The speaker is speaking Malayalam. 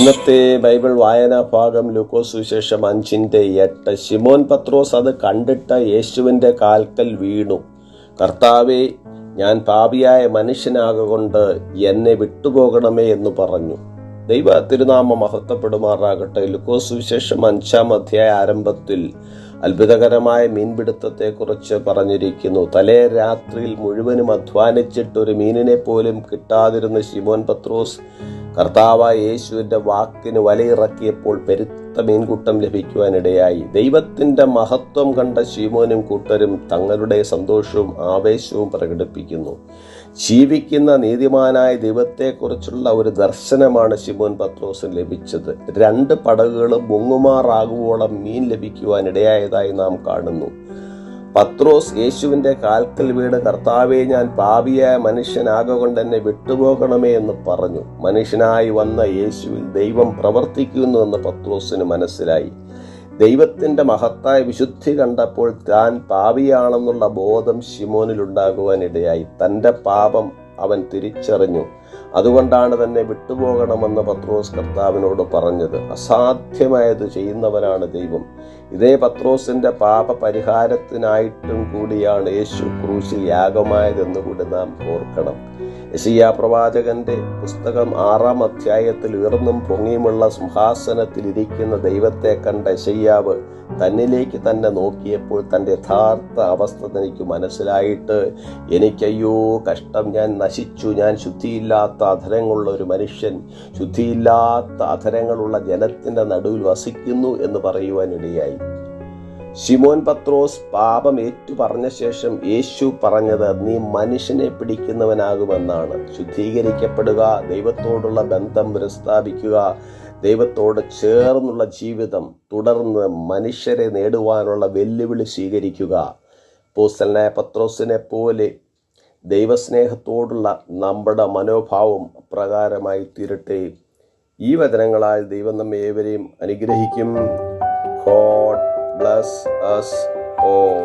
ഇന്നത്തെ ബൈബിൾ വായനാ ഭാഗം ലൂക്കോസ് സുവിശേഷം 5:8. ശിമോൻ പത്രോസ് അത് കണ്ടിട്ട് യേശുവിൻ്റെ കാൽക്കൽ വീണു. കർത്താവേ, ഞാൻ പാപിയായ മനുഷ്യനാകൊണ്ട് എന്നെ വിട്ടുപോകണമേ എന്ന് പറഞ്ഞു. ദൈവ തിരുനാമം മഹത്വപ്പെടുമാറാകട്ടെ. ലൂക്കോസ് സുവിശേഷം 5-ാം അധ്യായ ആരംഭത്തിൽ അത്ഭുതകരമായ മീൻപിടുത്തത്തെക്കുറിച്ച് പറഞ്ഞിരിക്കുന്നു. തലേ രാത്രിയിൽ മുഴുവനും അധ്വാനിച്ചിട്ട് ഒരു മീനിനെ പോലും കിട്ടാതിരുന്ന ശിമോൻ പത്രോസ് കർത്താവായ യേശുവിൻ്റെ വാക്കിന് വലയിറക്കിയപ്പോൾ പെരുത്ത മീൻകൂട്ടം ലഭിക്കുവാനിടയായി. ദൈവത്തിൻ്റെ മഹത്വം കണ്ട ശിമോനും കൂട്ടരും തങ്ങളുടെ സന്തോഷവും ആവേശവും പ്രകടിപ്പിക്കുന്നു. ജീവിക്കുന്ന നീതിമാനായ ദൈവത്തെക്കുറിച്ചുള്ള ഒരു ദർശനമാണ് ശിമോൻ പത്രോസിന് ലഭിച്ചത്. 2 പടകുകളും മുങ്ങുമാറാകുവോളം മീൻ ലഭിക്കുവാനിടയായതായി നാം കാണുന്നു. പത്രോസ് യേശുവിൻ്റെ കാൽക്കൽ വീണ്, കർത്താവെ, ഞാൻ പാപിയായ മനുഷ്യനാകൊണ്ട് എന്നെ വിട്ടുപോകണമേ എന്ന് പറഞ്ഞു. മനുഷ്യനായി വന്ന യേശുവിൽ ദൈവം പ്രവർത്തിക്കുന്നു എന്ന് പത്രോസിന് മനസ്സിലായി. ദൈവത്തിൻ്റെ മഹത്തായ വിശുദ്ധി കണ്ടപ്പോൾ താൻ പാപിയാണെന്നുള്ള ബോധം ശിമോനിലുണ്ടാകുവാനിടയായി. തൻ്റെ പാപം അവൻ തിരിച്ചറിഞ്ഞു. അതുകൊണ്ടാണ് തന്നെ വിട്ടുപോകണമെന്ന് പത്രോസ് കർത്താവിനോട് പറഞ്ഞത്. അസാധ്യമായത് ചെയ്യുന്നവനാണ് ദൈവം. ഇതേ പത്രോസിന്റെ പാപ പരിഹാരത്തിനായിട്ടും കൂടിയാണ് യേശു ക്രൂശിൽ യാഗമായതെന്ന് കൂടി നാം ഓർക്കണം. യെശയ്യാ പ്രവാചകന്റെ പുസ്തകം 6-ാം അധ്യായത്തിൽ ഉയർന്നും പൊങ്ങിയുമുള്ള സിംഹാസനത്തിൽ ഇരിക്കുന്ന ദൈവത്തെ കണ്ട യെശയ്യാവ് തന്നിലേക്ക് തന്നെ നോക്കിയപ്പോൾ തൻ്റെ യഥാർത്ഥ അവസ്ഥ തനിക്ക് മനസ്സിലായിട്ട്, എനിക്കയ്യോ കഷ്ടം, ഞാൻ നശിച്ചു, ഞാൻ ശുദ്ധിയില്ലാത്ത അധരങ്ങളുള്ള ഒരു മനുഷ്യൻ, ശുദ്ധിയില്ലാത്ത അധരങ്ങളുള്ള ജനത്തിൻ്റെ നടുവിൽ വസിക്കുന്നു എന്ന് പറയുവാനിടയായി. ശിമോൻ പത്രോസ് പാപം ഏറ്റു പറഞ്ഞ ശേഷം യേശു പറഞ്ഞത്, നീ മനുഷ്യനെ പിടിക്കുന്നവനാകുമെന്നാണ്. ശുദ്ധീകരിക്കപ്പെടുക, ദൈവത്തോടുള്ള ബന്ധം പുനഃസ്ഥാപിക്കുക, ദൈവത്തോട് ചേർന്നുള്ള ജീവിതം, തുടർന്ന് മനുഷ്യരെ നേടുവാനുള്ള വെല്ലുവിളി സ്വീകരിക്കുക. അപ്പോസ്തലനായ പത്രോസിനെ പോലെ ദൈവസ്നേഹത്തോടുള്ള നമ്മുടെ മനോഭാവം അപ്രകാരമായി തീരട്ടെ. ഈ വചനങ്ങളാൽ ദൈവം നമ്മെ ഏവരെയും അനുഗ്രഹിക്കും. God bless us all.